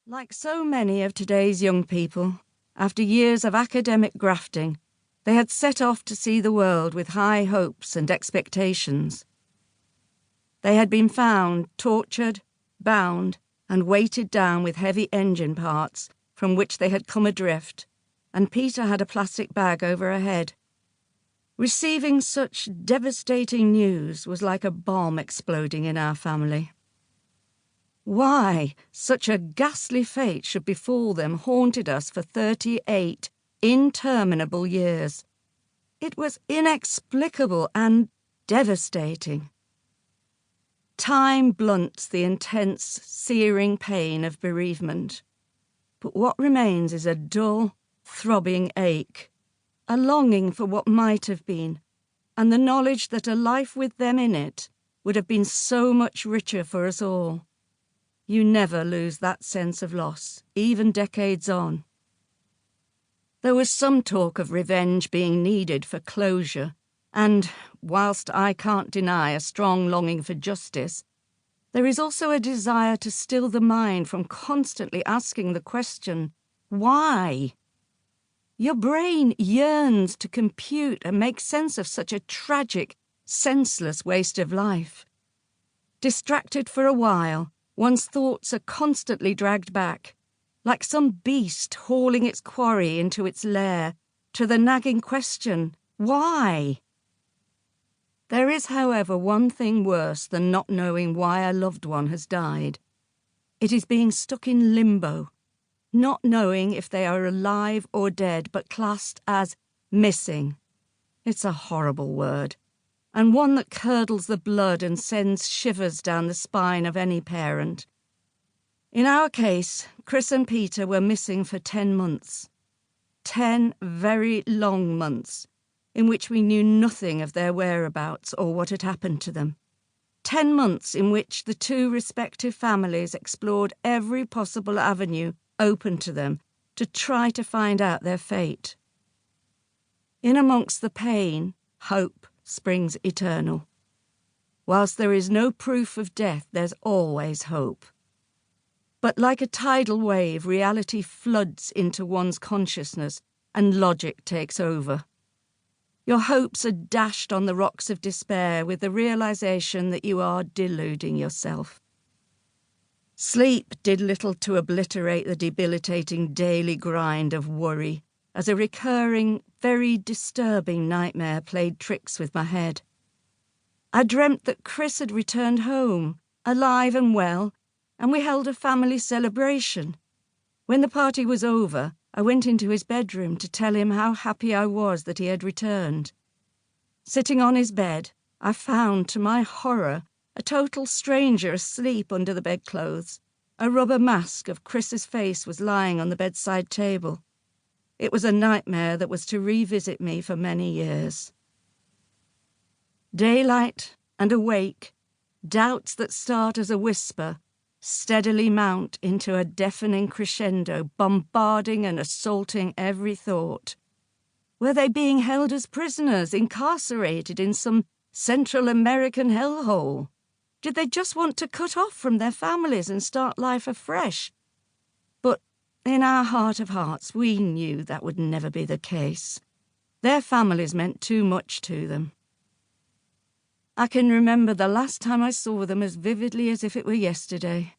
Like so many of today's young people, after years of academic grafting, they had set off to see the world with high hopes and expectations. They had been found, tortured, bound, and weighted down with heavy engine parts from which they had come adrift, and Peta had a plastic bag over her head. Receiving such devastating news was like a bomb exploding in our family. Why such a ghastly fate should befall them haunted us for 38 interminable years. It was inexplicable and devastating. Time blunts the intense, searing pain of bereavement, but what remains is a dull, throbbing ache, a longing for what might have been, and the knowledge that a life with them in it would have been so much richer for us all. You never lose that sense of loss, even decades on. There was some talk of revenge being needed for closure, and, whilst I can't deny a strong longing for justice, there is also a desire to still the mind from constantly asking the question, why? Your brain yearns to compute and make sense of such a tragic, senseless waste of life. Distracted for a while, one's thoughts are constantly dragged back, like some beast hauling its quarry into its lair, to the nagging question, why? There is, however, one thing worse than not knowing why a loved one has died. It is being stuck in limbo, not knowing if they are alive or dead, but classed as missing. It's a horrible word, and one that curdles the blood and sends shivers down the spine of any parent. In our case, Chris and Peta were missing for 10 months. 10 very long months, in which we knew nothing of their whereabouts or what had happened to them. 10 months in which the two respective families explored every possible avenue open to them to try to find out their fate. In amongst the pain, hope springs eternal. Whilst there is no proof of death, there's always hope. But like a tidal wave, reality floods into one's consciousness and logic takes over. Your hopes are dashed on the rocks of despair with the realization that you are deluding yourself. Sleep did little to obliterate the debilitating daily grind of worry, as a recurring, very disturbing nightmare played tricks with my head. I dreamt that Chris had returned home, alive and well, and we held a family celebration. When the party was over, I went into his bedroom to tell him how happy I was that he had returned. Sitting on his bed, I found, to my horror, a total stranger asleep under the bedclothes. A rubber mask of Chris's face was lying on the bedside table. It was a nightmare that was to revisit me for many years. Daylight and awake, doubts that start as a whisper steadily mount into a deafening crescendo, bombarding and assaulting every thought. Were they being held as prisoners, incarcerated in some Central American hellhole? Did they just want to cut off from their families and start life afresh? But in our heart of hearts, we knew that would never be the case. Their families meant too much to them. I can remember the last time I saw them as vividly as if it were yesterday.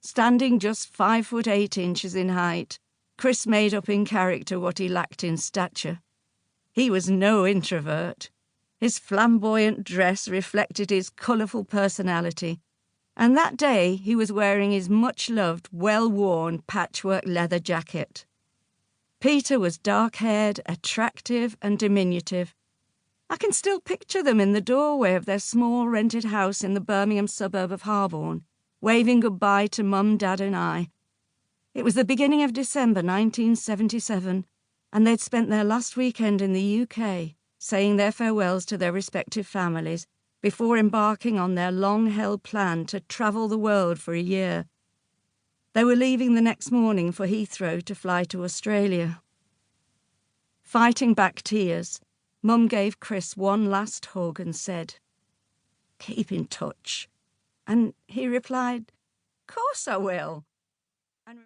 Standing just 5'8" in height, Chris made up in character what he lacked in stature. He was no introvert. His flamboyant dress reflected his colourful personality, and that day he was wearing his much-loved, well-worn patchwork leather jacket. Peta was dark-haired, attractive and diminutive. I can still picture them in the doorway of their small rented house in the Birmingham suburb of Harborne, waving goodbye to Mum, Dad and I. It was the beginning of December 1977, and they'd spent their last weekend in the UK, saying their farewells to their respective families before embarking on their long-held plan to travel the world for a year. They were leaving the next morning for Heathrow to fly to Australia. Fighting back tears, Mum gave Chris one last hug and said, "Keep in touch." And he replied, "Course I will."